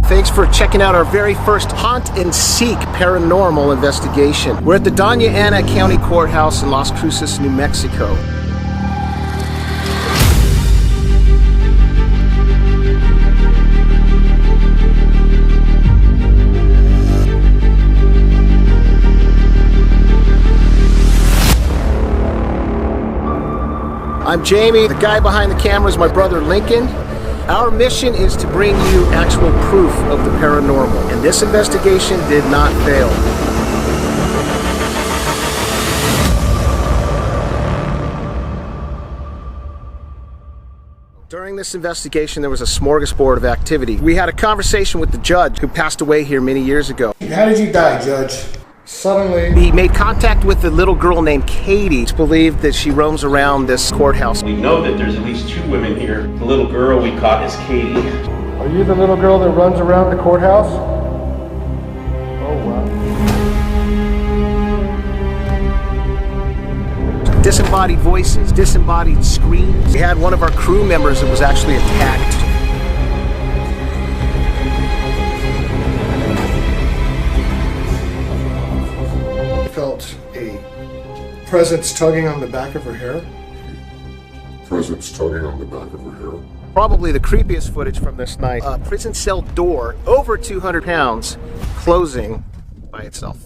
Thanks for checking out our very first Haunt and Seek paranormal investigation. We're at the Dona Ana County Courthouse in Las Cruces, New Mexico. I'm Jamie. The guy behind the camera is my brother Lincoln. Our mission is to bring you actual proof of the paranormal, and this investigation did not fail. During this investigation, there was a smorgasbord of activity. We had a conversation with the judge who passed away here many years ago. How did you die, Judge? Suddenly. He made contact with a little girl named Katie. It's believed that she roams around this courthouse. We know that there's at least 2 women here. The little girl we caught is Katie. Are you the little girl that runs around the courthouse? Oh, wow. Disembodied voices, disembodied screams. We had one of our crew members that was actually attacked. Felt a presence tugging on the back of her hair. Presence tugging on the back of her hair. Probably the creepiest footage from this night. A prison cell door, over 200 pounds, closing by itself.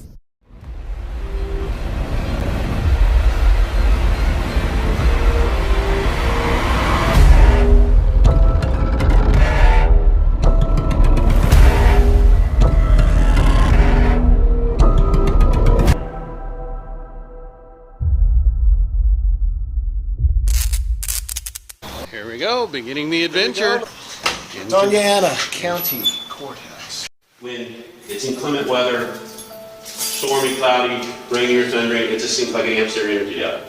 Here we go, beginning the adventure. Dona Ana County Courthouse. When it's inclement weather, stormy, cloudy, rainy or thundering, it just seems like an Amsterdam energy out.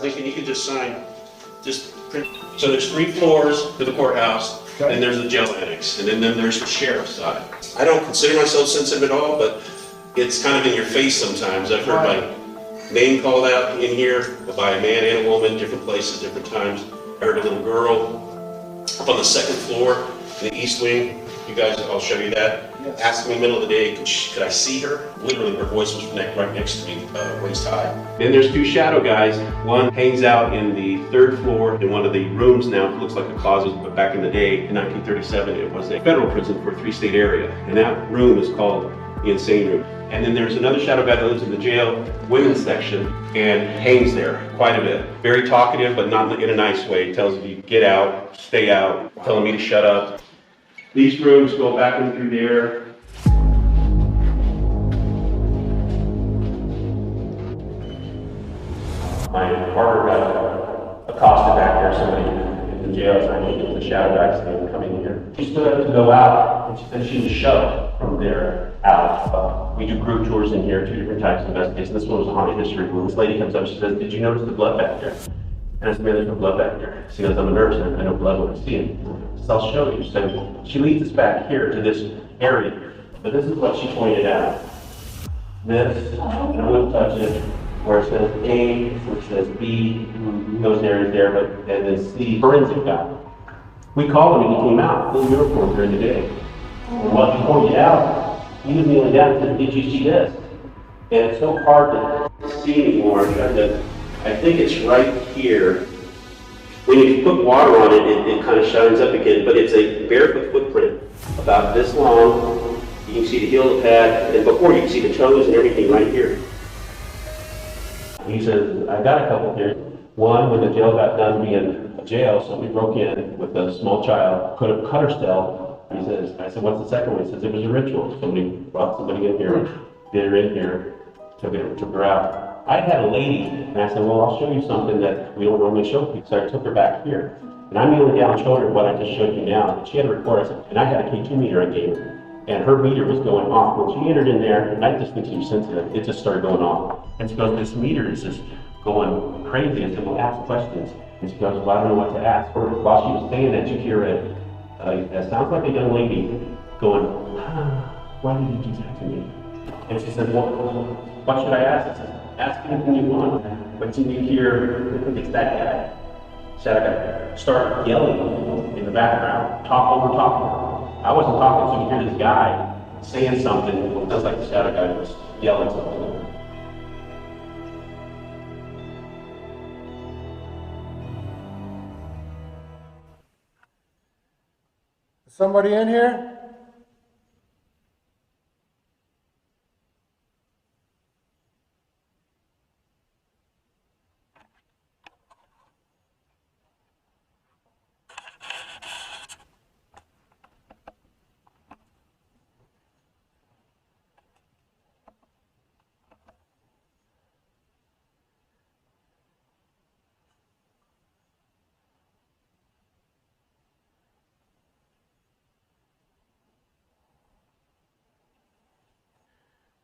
Lincoln, you could just sign, just print. So there's 3 floors to the courthouse, Okay. and there's the jail annex, and then there's the sheriff's side. I don't consider myself sensitive at all, but it's kind of in your face sometimes. I've heard my name called out in here by a man and a woman, different places, different times. I heard a little girl up on the 2nd floor in the east wing. You guys, I'll show you that. Yes. Asked me in the middle of the day, could I see her? Literally, her voice was right next to me, waist high. Then there's 2 shadow guys. One hangs out in the 3rd floor in one of the rooms now. It looks like a closet, but back in the day, in 1937, it was a federal prison for a 3-state area. And that room is called the insane room. And then there's another shadow guy that lives in the jail women's section and hangs there quite a bit. Very talkative, but not in a nice way. Tells you to get out, stay out, telling me to shut up. These rooms go back in through there. My partner got accosted back there, somebody in the jail, so I knew it was the shadow guy saying, come in here. She stood up to go out, and she said she was shoved from there out. We do group tours in here, 2 different types of investigations. This one was a haunted history room. This lady comes up, she says, did you notice the blood back there? And I said, man, there's no blood back there. She goes, I'm a nurse, and I know blood when I see it. So I'll show you. So she leads us back here to this area. But this is what she pointed out. This, and I wouldn't touch it, where it says A, which says B, those areas there, but and then C, forensic guy. We called him and he came out, full uniform during the day. And while he pointed out, he was kneeling down and said, did you see this? And it's so hard to see anymore. I think it's right here. When you put water on it, it kind of shines up again, but it's a barefoot footprint, about this long. You can see the heel of the pad, and before you can see the toes and everything right here. He says, I got a couple here. One, when the jail got done being a jail, somebody broke in with a small child, could have cut her still. He says, I said, what's the second one? He says, it was a ritual. Somebody brought somebody in here, did her in here, took her out. I had a lady, and I said, well, I'll show you something that we don't normally show people. So I took her back here. And I'm kneeling down, showing her what I just showed you now. And she had a recorder, and I had a K2 meter I gave her. And her meter was going off. When she entered in there, and I just think she was sensitive, it just started going off. And she goes, this meter is just going crazy. I said, well, ask questions. And she goes, well, I don't know what to ask. While she was saying that, you hear it sounds like a young lady going, why did you do that to me? And she said, well, what should I ask? I said, ask anything you want. But you hear, it's that guy. Shadow guy start yelling in the background, talk over talking. I wasn't talking, so you hear this guy saying something. It sounds like the shadow guy was yelling something. Is somebody in here?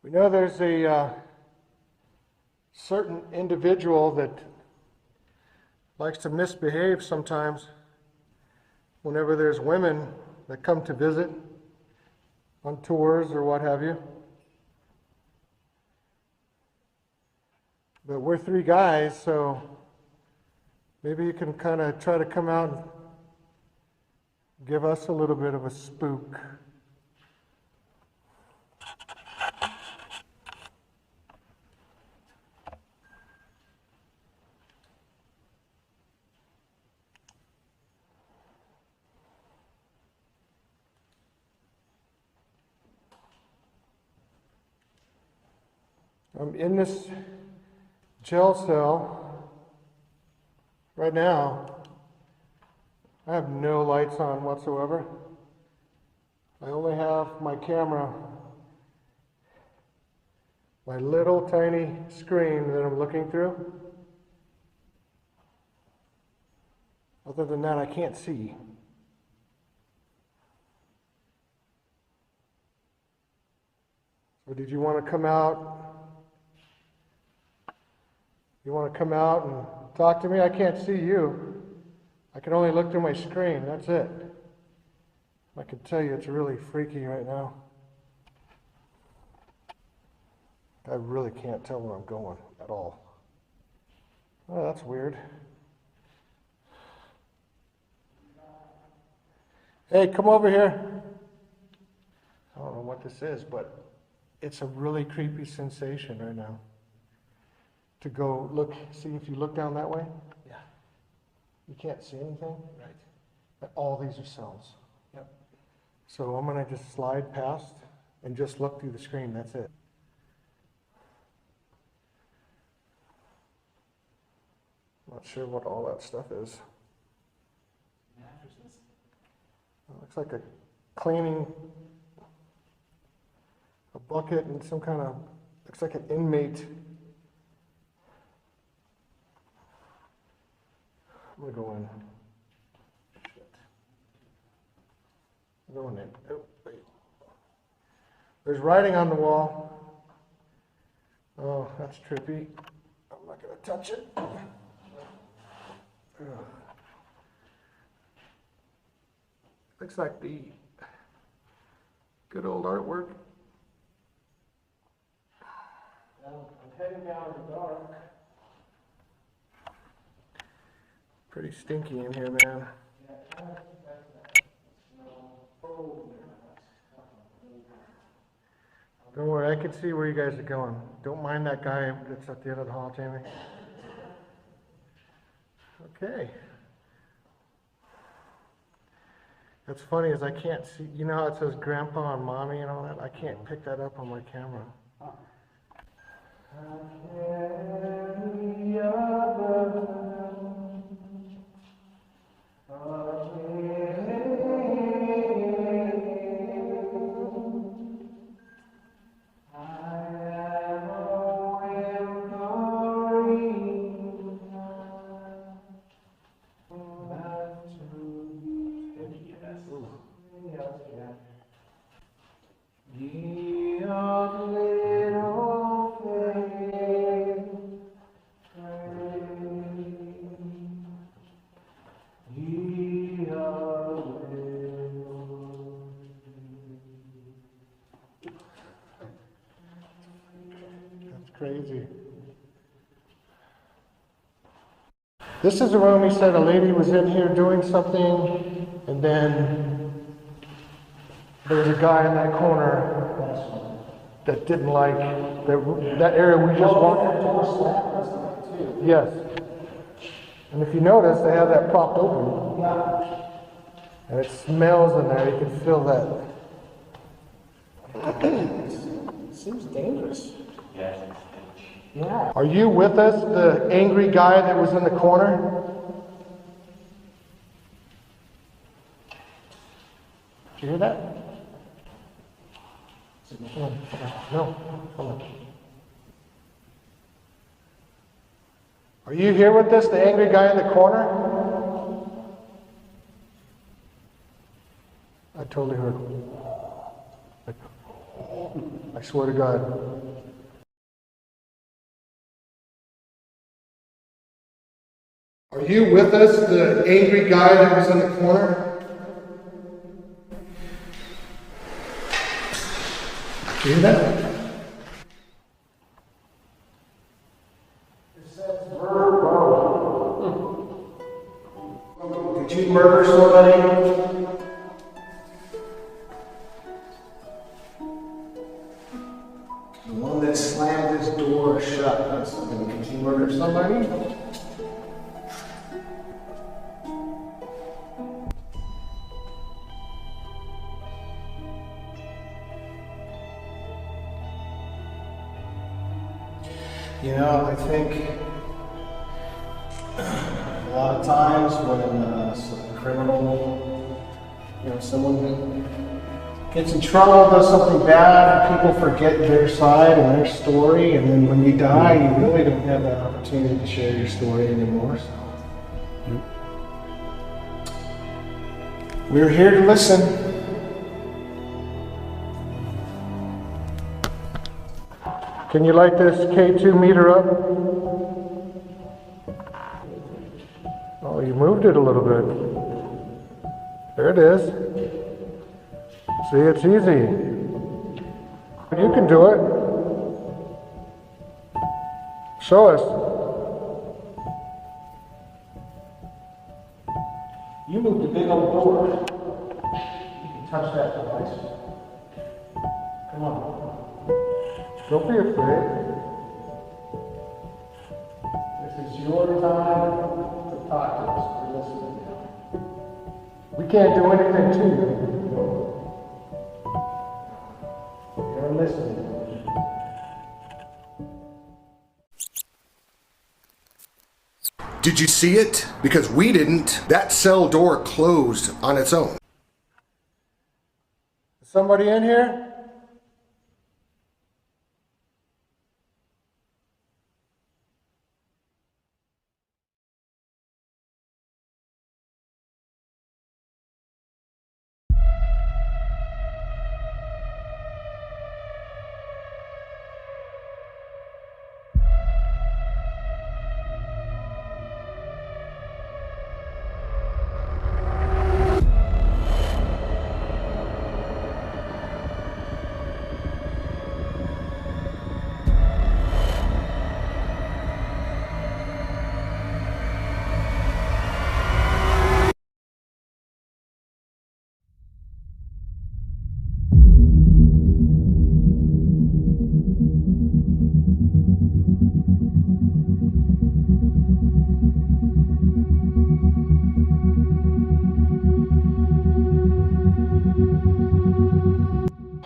We know there's a certain individual that likes to misbehave sometimes whenever there's women that come to visit on tours or what have you. But we're three guys, so maybe you can kind of try to come out and give us a little bit of a spook. I'm in this jail cell right now. I have no lights on whatsoever. I only have my camera, my little tiny screen that I'm looking through. Other than that, I can't see. So did you want to come out? You want to come out and talk to me? I can't see you. I can only look through my screen. That's it. I can tell you it's really freaky right now. I really can't tell where I'm going at all. Oh, that's weird. Hey, come over here. I don't know what this is, but it's a really creepy sensation right now. To go look, see if you look down that way? Yeah. You can't see anything? Right. But all these are cells. Yep. So I'm gonna just slide past and just look through the screen, that's it. Not sure what all that stuff is. It looks like a cleaning, a bucket and some kind of, looks like an inmate. I'm gonna go in. Shit. I'm going in. Oh, wait. There's writing on the wall. Oh, that's trippy. I'm not gonna touch it. Ugh. Looks like the good old artwork. I'm heading down in the dark. Pretty stinky in here, man. Don't worry, I can see where you guys are going. Don't mind that guy that's at the end of the hall, Jamie. Okay. What's funny is I can't see, you know how it says grandpa and mommy and all that? I can't pick that up on my camera. Crazy. This is the room he said a lady was in here doing something, and then There was a guy in that corner that didn't like that area we just walked. Yes. And if you notice, they have that propped open. And it smells in there. You can feel that. It seems dangerous. Yeah. Are you with us, the angry guy that was in the corner? Did you hear that? No. Come on. Are you here with us, the angry guy in the corner? I totally heard him. I swear to God. Are you with us, the angry guy that was in the corner? Did you hear that? It says murder. Did you murder somebody? The one that slammed his door shut. Did you murder somebody? You know, I think a lot of times when some criminal, someone gets in trouble, does something bad, people forget their side and their story, and then when you die, you really don't have that opportunity to share your story anymore. So, we're here to listen. Can you light this K2 meter up? Oh, you moved it a little bit. There it is. See, it's easy. You can do it. Show us. You moved a big old door. You can touch that device. Come on. Don't be afraid. This is your time to talk to us. We're listening now. We can't do anything to you. You're listening. Did you see it? Because we didn't. That cell door closed on its own. Is somebody in here?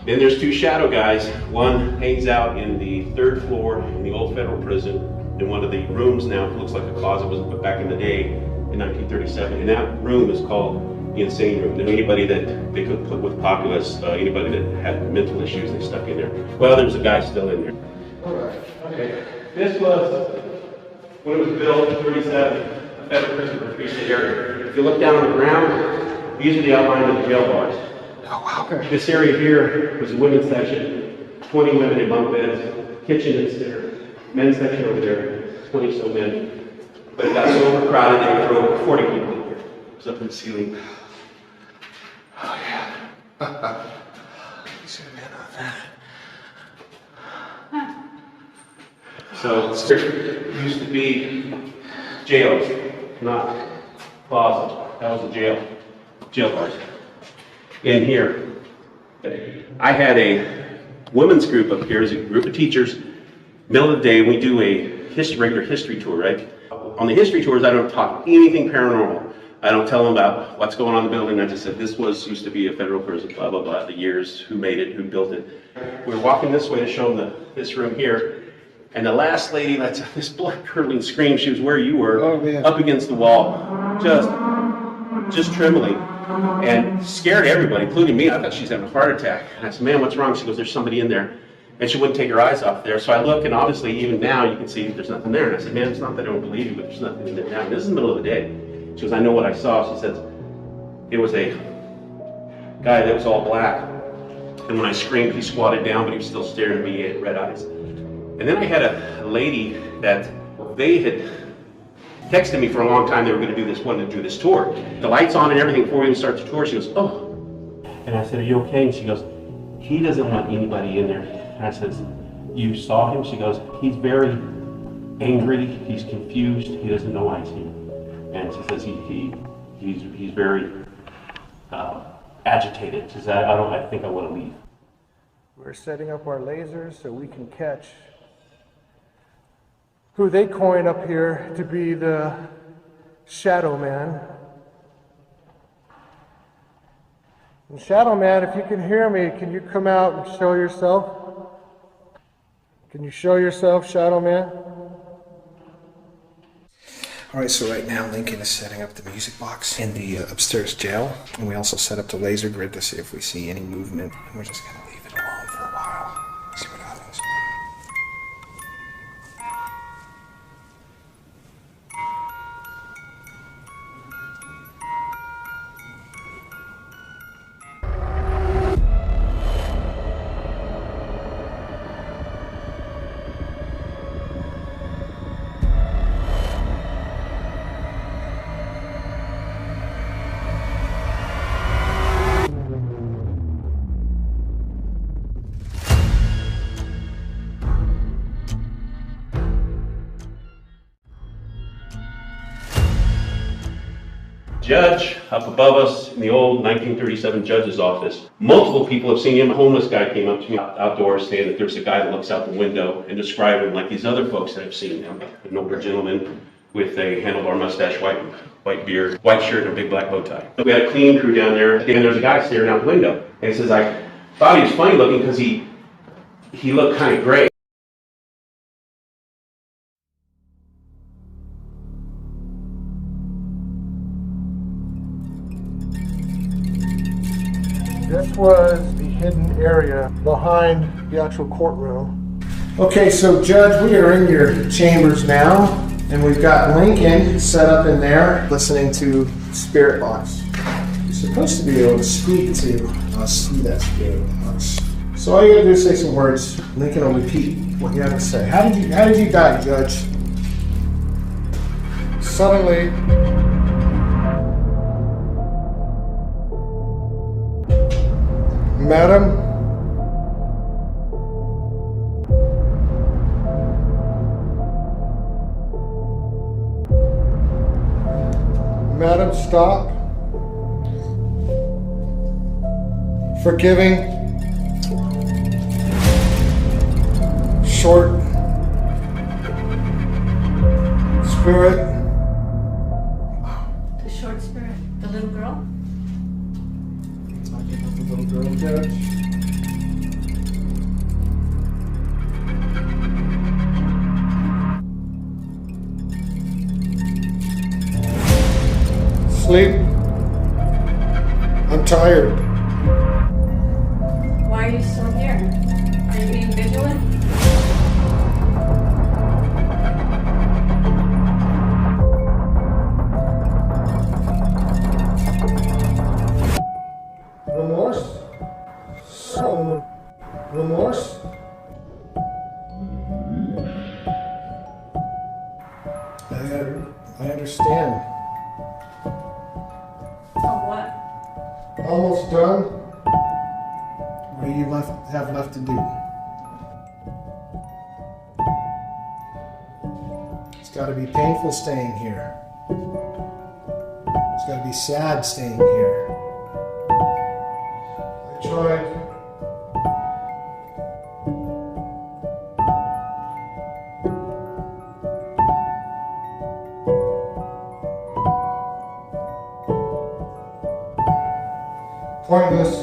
Then there's two shadow guys. One hangs out in the third floor in the old federal prison. In one of the rooms now, it looks like a closet was put back in the day in 1937. And that room is called the insane room. And anybody that they could put with populace, anybody that had mental issues, they stuck in there. Well, there's a guy still in there. All right. Okay. This was, when it was built in 37, a federal prison for Free State area. If you look down on the ground, these are the outline of the jail bars. Okay. This area here was the women's section, 20 women in bunk beds, kitchen is there, men's section over there, 20 so men. But it got so overcrowded they would throw over 40 people in here. It was up in the ceiling. Oh, yeah. Zoom in on that. So, there used to be jails, not closets. That was a jail. Jail bars. In here. I had a women's group up here, as a group of teachers, middle of the day, we do a regular history tour, right? On the history tours, I don't talk anything paranormal. I don't tell them about what's going on in the building. I just said, this used to be a federal prison, blah, blah, blah, the years, who made it, who built it. We were walking this way to show them this room here, and the last lady, that's this blood-curdling scream, she was where you were, up against the wall, just trembling, and scared everybody, including me. I thought she was having a heart attack. And I said, man, what's wrong? She goes, there's somebody in there. And she wouldn't take her eyes off there. So I look, and obviously, even now, you can see there's nothing there. And I said, man, it's not that I don't believe you, but there's nothing in there now. And this is the middle of the day. She goes, I know what I saw. She says, it was a guy that was all black. And when I screamed, he squatted down, but he was still staring at me. He had red eyes. And then I had a lady that they had texted me for a long time. They were going to do this, wanted to do this tour. The lights on and everything before we even start the tour. She goes, oh. And I said, are you okay? And she goes, he doesn't want anybody in there. And I said, you saw him? She goes, he's very angry. He's confused. He doesn't know why he's here. And she says he's very agitated. She says, I think I want to leave. We're setting up our lasers so we can catch who they coin up here to be the Shadow Man. And Shadow Man, if you can hear me, can you come out and show yourself? Can you show yourself, Shadow Man? All right, so right now Lincoln is setting up the music box in the upstairs jail, and we also set up the laser grid to see if we see any movement. And we're just gonna leave it alone for a while, see what happens. Judge up above us in the old 1937 judge's office. Multiple people have seen him. A homeless guy came up to me outdoors saying that there's a guy that looks out the window and described him like these other folks that have seen him. An older gentleman with a handlebar mustache, white beard, white shirt, and a big black bow tie. We had a cleaning crew down there, and there's a guy staring out the window. And he says, I thought he was funny looking because he looked kind of gray. This was the hidden area behind the actual courtroom. Okay, so Judge, we are in your chambers now, and we've got Lincoln set up in there, listening to Spirit Box. You're supposed to be able to speak to see that Spirit Box. So all you gotta do is say some words. Lincoln will repeat what you have to say. How did you die, Judge? Suddenly, Madam, stop forgiving short spirit. The short spirit, the little girl? Talking about the little girl, Judge. Sleep. I'm tired. Why are you still here? Are you being vigilant? Remorse? Remorse? I understand. Of what? Almost done? What do you have left to do? It's got to be painful staying here. It's got to be sad staying here. tried. Pointless.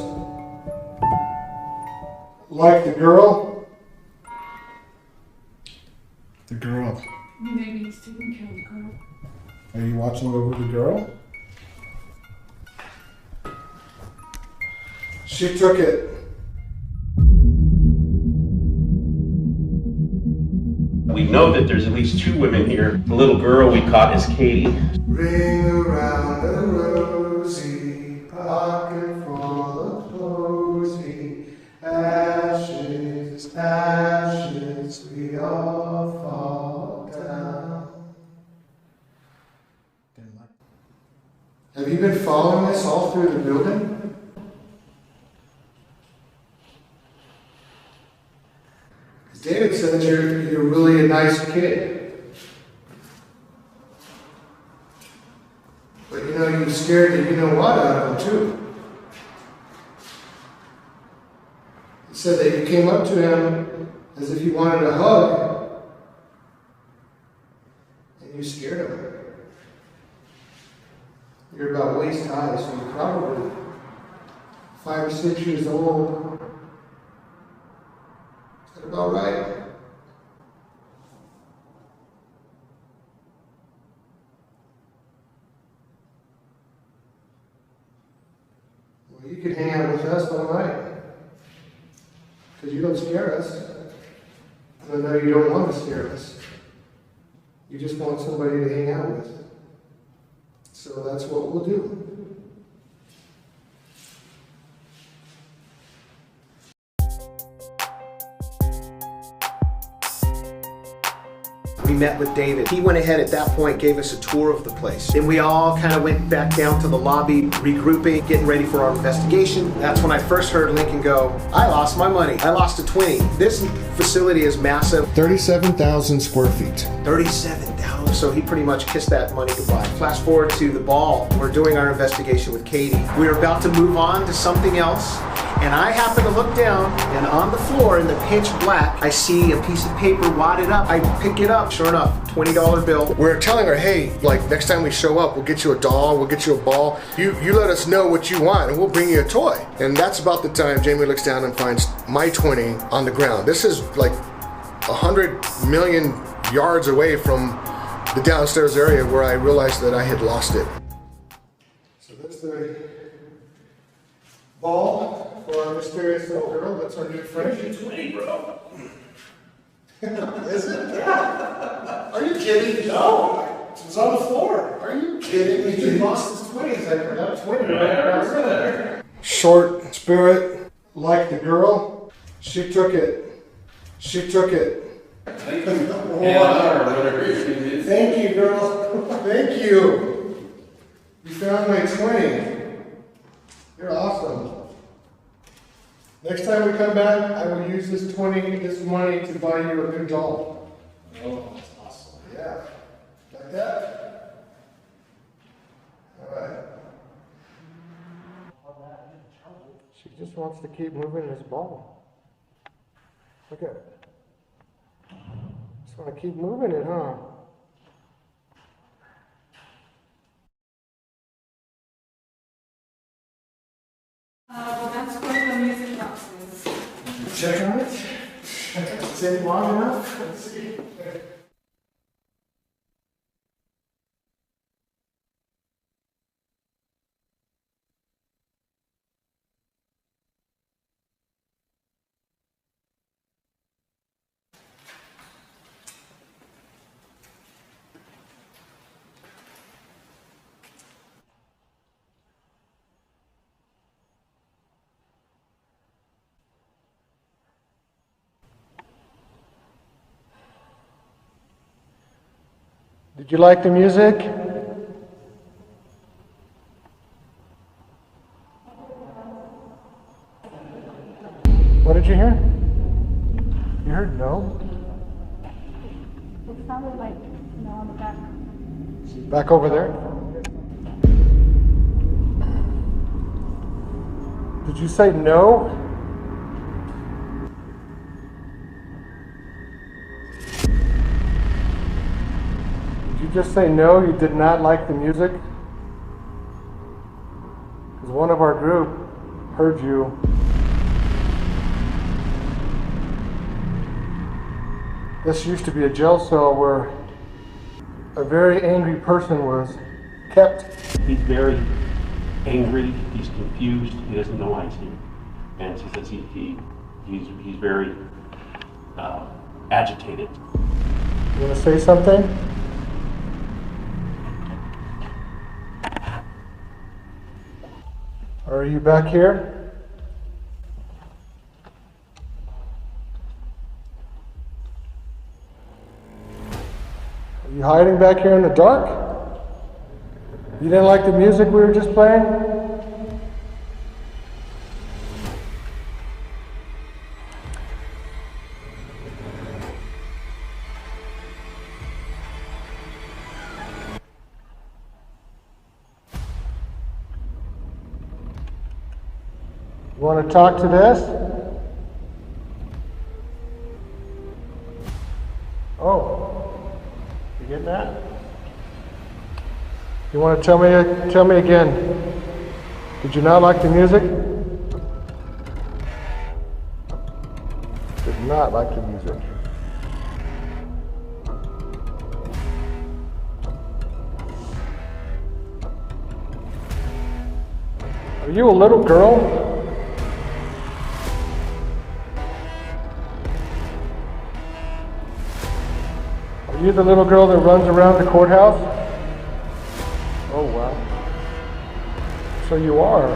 Like the girl. The girl. Maybe it's taking care of the girl. Are you watching over the girl? She took it. We know that there's at least 2 women here. The little girl we caught is Katie. Ring around the rosy, pocket full of posy. Ashes, ashes, we all fall down. Have you been following this all through the building? David said you're really a nice kid. But you know, you scared the you know what out of him too. He said that you came up to him as if you wanted a hug, and you scared him. You're about waist high, so you're probably 5 or 6 years old. Is that about right? Well, you could hang out with us all night. Because you don't scare us. And I know you don't want to scare us. You just want somebody to hang out with. So that's what we'll do. We met with David. He went ahead at that point, gave us a tour of the place. Then we all kind of went back down to the lobby, regrouping, getting ready for our investigation. That's when I first heard Lincoln go, I lost my money. I lost a 20. This facility is massive. 37,000 square feet. 37,000. So he pretty much kissed that money goodbye. Flash forward to the ball. We're doing our investigation with Katie. We're about to move on to something else. And I happen to look down, and on the floor in the pitch black, I see a piece of paper wadded up. I pick it up, sure enough, $20 bill. We're telling her, hey, like next time we show up, we'll get you a doll, we'll get you a ball. You let us know what you want and we'll bring you a toy. And that's about the time Jamie looks down and finds my 20 on the ground. This is like 100 million yards away from the downstairs area where I realized that I had lost it. So there's the ball for our mysterious little girl. That's our new friend. It's 20, bro. Is it? Yeah. Are you kidding? No. It's on the floor. Are you kidding me? He lost his 20s. I forgot 20 right. Short spirit, like the girl. She took it. She took it. Thank you, girl. Thank you. You found my 20. You're awesome. Next time we come back, I will use this money to buy you a new doll. Oh, that's awesome. Yeah. Like that? All right. She just wants to keep moving this ball. Look at it. Just want to keep moving it, huh? That's what the music box is. Check on it. Is it long enough? Let's see. Did you like the music? What did you hear? You heard no? It sounded like, on the back. Back over there? Did you say no? Did you just say no? You did not like the music? Because one of our group heard you. This used to be a jail cell where a very angry person was kept. He's very angry, he's confused, he doesn't know why he's here. And she says he's very agitated. You want to say something? Are you back here? Are you hiding back here in the dark? You didn't like the music we were just playing? You want to talk to this? Oh, you getting that? You want to tell me again? Did you not like the music? Did not like the music. Are you a little girl? Are you the little girl that runs around the courthouse? Oh, wow. So you are.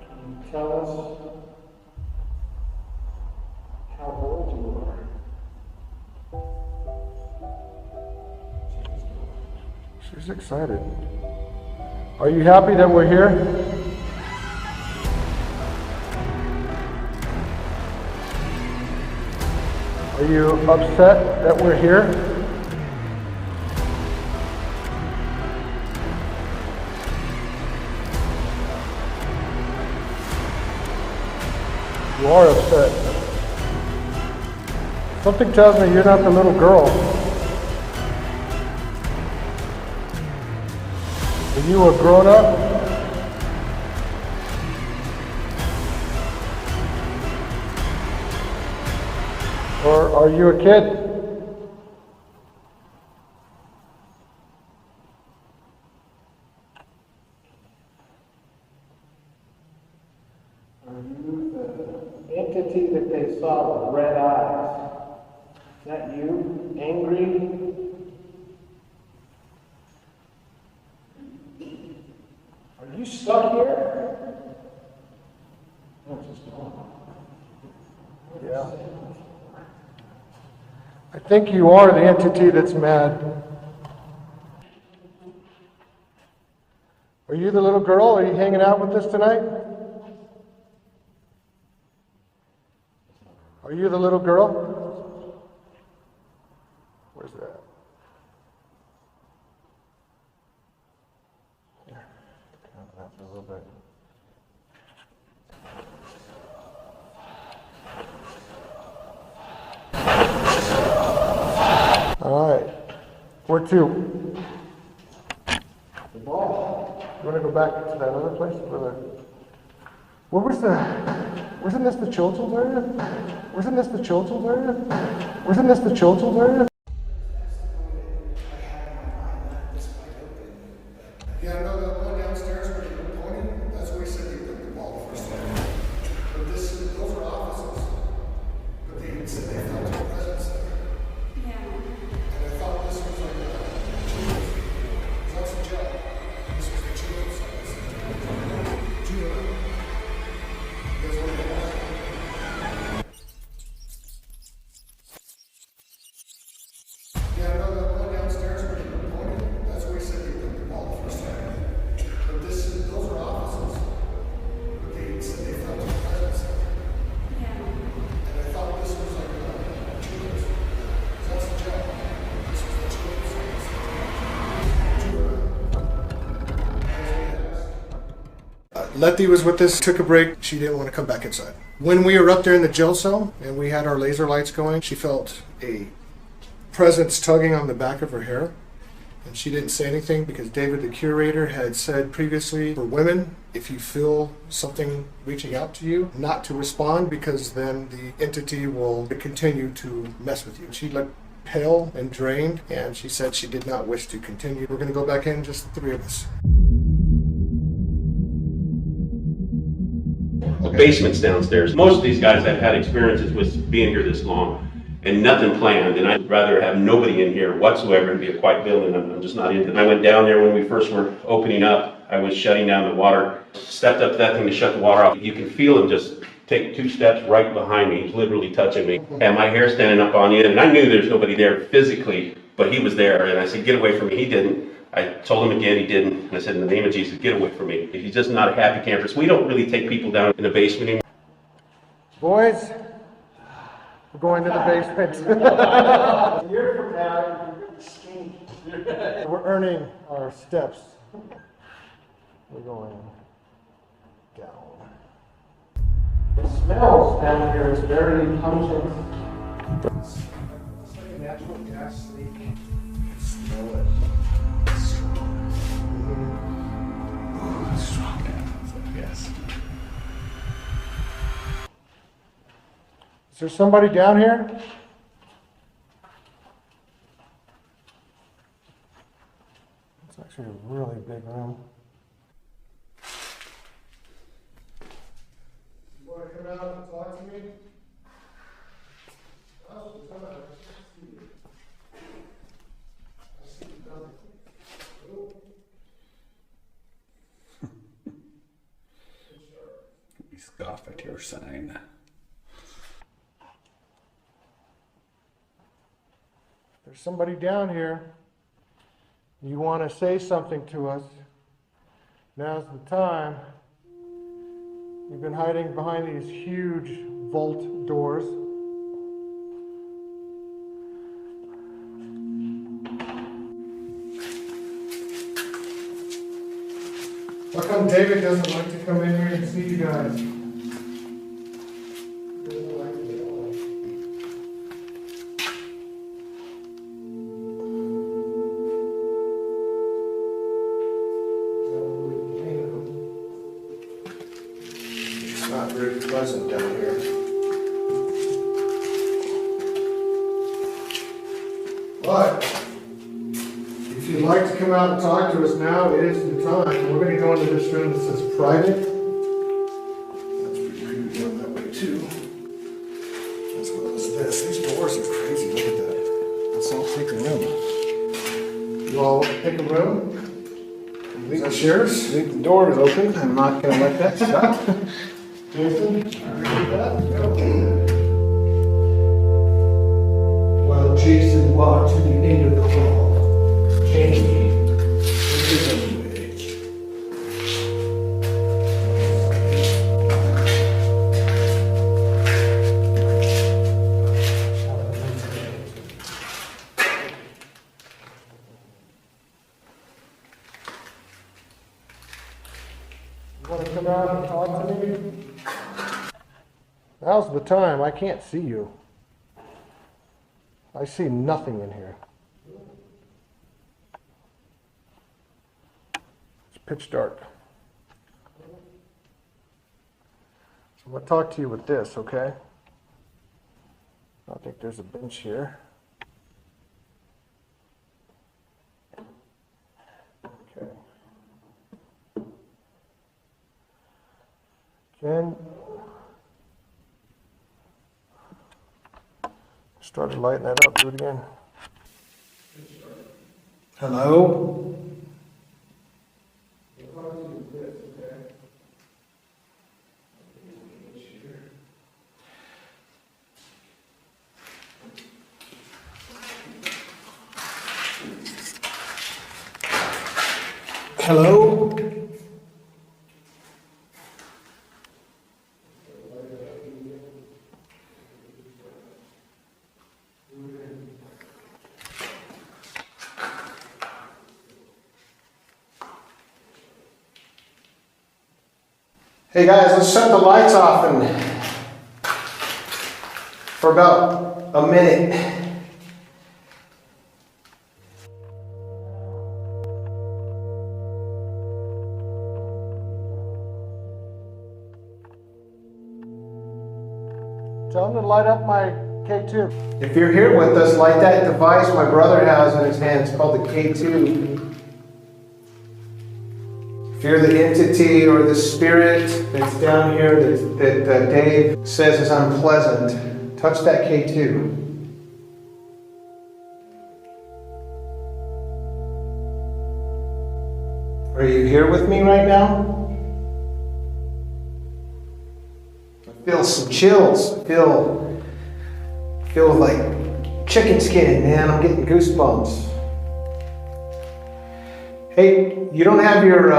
Can you tell us how old you are? She's excited. Are you happy that we're here? Are you upset that we're here? You are upset. Something tells me you're not the little girl. Are you a grown-up? Or are you a kid? Are you the entity that they saw with red eyes? Is that you? Angry? Are you stuck here? Yeah. I think you are the entity that's mad. Are you the little girl? Are you hanging out with us tonight? Are you the little girl? Where's that? Here, count that for a little bit. All right, where to? The ball. You want to go back to that other place? Where was wasn't this the children's area? Wasn't this the children's area? Wasn't this the children's area? Yeah, no, the one downstairs where you were pointing, that's where he said he put the ball the first time. But those are offices. But they said they felt your presence there. And I thought this was like a children's. That's a jail. This was the children's side. Juvenile. That's what it was. Yeah, no, the one downstairs where you were pointing, that's where he said he put the ball the first time. Letty was with us, took a break. She didn't want to come back inside. When we were up there in the jail cell and we had our laser lights going, she felt a presence tugging on the back of her hair. And she didn't say anything because David, the curator, had said previously for women, if you feel something reaching out to you, not to respond because then the entity will continue to mess with you. She looked pale and drained, and she said she did not wish to continue. We're going to go back in, just the three of us. The basement's downstairs. Most of these guys have had experiences with being here this long and nothing planned, and I'd rather have nobody in here whatsoever and be a quiet building. I'm just not into it. I went down there when we first were opening up. I was shutting down the water, stepped up to that thing to shut the water off. You can feel him just take 2 steps right behind me. He's literally touching me. And my hair standing up on end, and I knew there's nobody there physically, but he was there, and I said, get away from me. He didn't. I told him again, he didn't. And I said, in the name of Jesus, get away from me. He's just not a happy camper. So we don't really take people down in the basement anymore. Boys, we're going to the basement. A year from now, you're going to be skinny. We're earning our steps. We're going down. The smells down here is very pungent. It's like a natural gas leak. Smell it. It's strong. Oh, it's strong, man. Yes. Is there somebody down here? It's actually a really big room. You want to come out and talk to me? Oh, come on. I see you coming. We scoff at your sign. There's somebody down here. You want to say something to us. Now's the time. You've been hiding behind these huge vault doors. How come David doesn't like to come in here and see you guys? Doesn't like it at all. It's not very pleasant down here. But if you'd like to come out and talk to us now, it is the time. We're going to go into this room that says private. That's pretty creepy going that way too. As well as this. These doors are crazy. Look at that. Let's all take a room. You all take a room? Is that yours? The door is open. I'm not going to let that stop. Jason? While Jason walked to the end of the hall, Jamie went his own way. You want to come out and talk to me? Now's the time. I can't see you. I see nothing in here. It's pitch dark. So I'm going to talk to you with this, okay? I think there's a bench here. Okay. Ken, started lighting that up. Do it again. Hello? Hello? Hey guys, let's shut the lights off and for about a minute. Tell them to light up my K2. If you're here with us, light that device my brother has in his hand. It's called the K2. If you're the entity or the spirit that's down here that Dave says is unpleasant, touch that K2. Are you here with me right now? I feel some chills. I feel like chicken skin, man. I'm getting goosebumps. Hey, you don't have your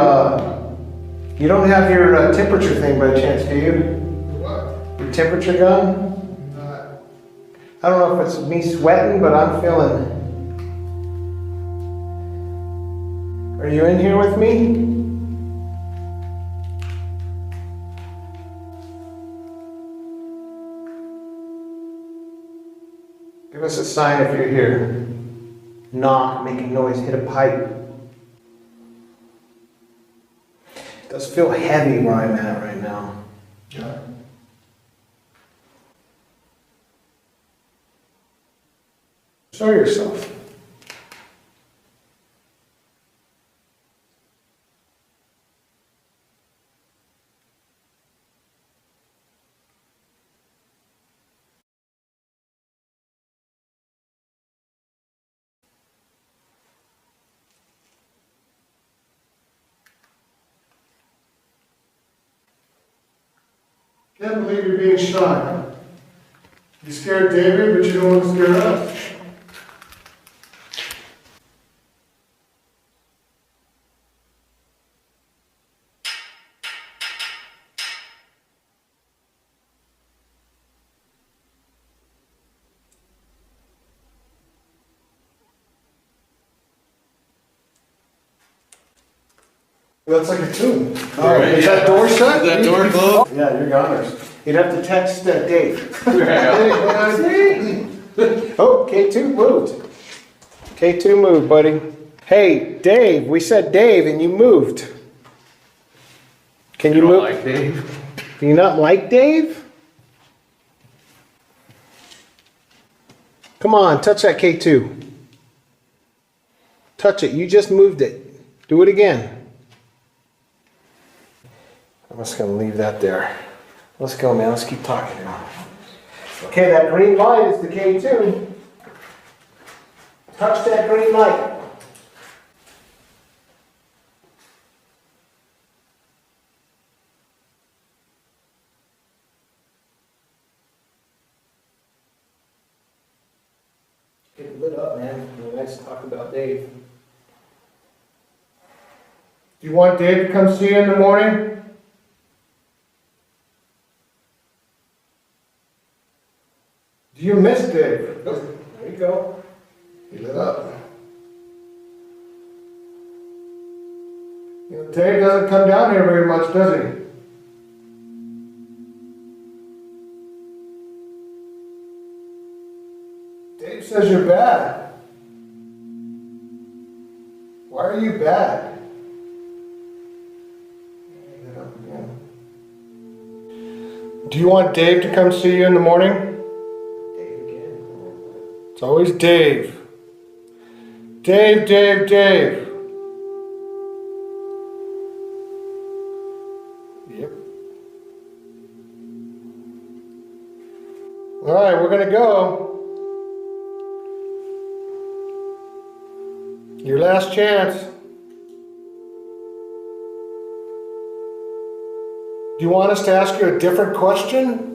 temperature thing by chance, do you? What? Your temperature gun? I don't know if it's me sweating, but I'm feeling. Are you in here with me? Give us a sign if you're here. Knock, make a noise, hit a pipe. It does feel heavy where I'm at right now. Yeah. Show yourself. Can't believe you're being shy. You scared David, but you don't want to scare us. That's like a tune. Oh, Is that door shut? Is that door closed? Yeah, you're goners. You'd have to text Dave. Oh, K2 moved. K2 moved, buddy. Hey, Dave, we said Dave and you moved. Can you move? Like Dave? Do you not like Dave? Come on, touch that K2. Touch it. You just moved it. Do it again. I'm just going to leave that there. Let's go, man. Let's keep talking now. Okay, that green light is the K2. Touch that green light. Get lit up, man. Nice to talk about Dave. Do you want Dave to come see you in the morning? Do you miss Dave? There you go. He lit up. You know, Dave doesn't come down here very much, does he? Dave says you're bad. Why are you bad? He lit up again. Do you want Dave to come see you in the morning? It's always Dave. Dave, Dave, Dave. Yep. All right, we're gonna go. Your last chance. Do you want us to ask you a different question?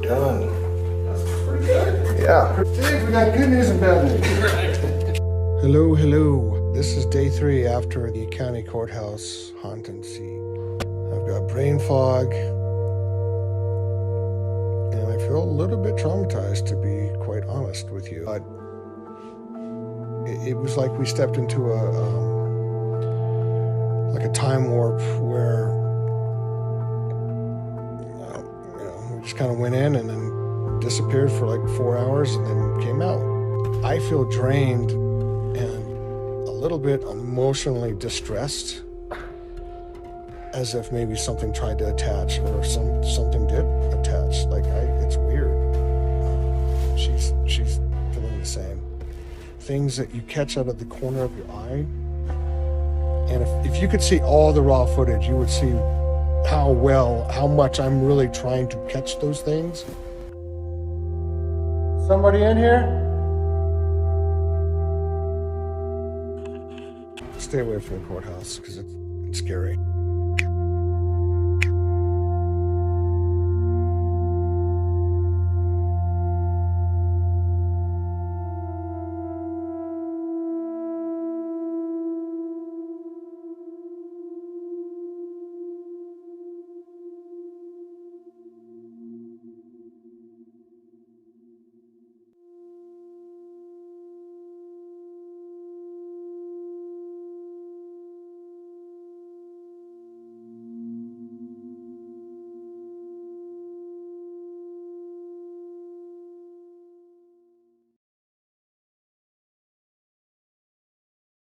Done. That's pretty good. Yeah. Dave, we got good news and bad news. Hello, hello. This is day 3 after the county courthouse haunt and see. I've got brain fog, and I feel a little bit traumatized, to be quite honest with you. But it was like we stepped into like a time warp where we just kind of went in and then disappeared for like 4 hours and then came out. I feel drained and a little bit emotionally distressed, as if maybe something tried to attach or something did attach. Like it's weird. She's feeling the same. Things that you catch out of the corner of your eye. And if you could see all the raw footage, you would see how much I'm really trying to catch those things. Somebody in here? Stay away from the courthouse because it's scary.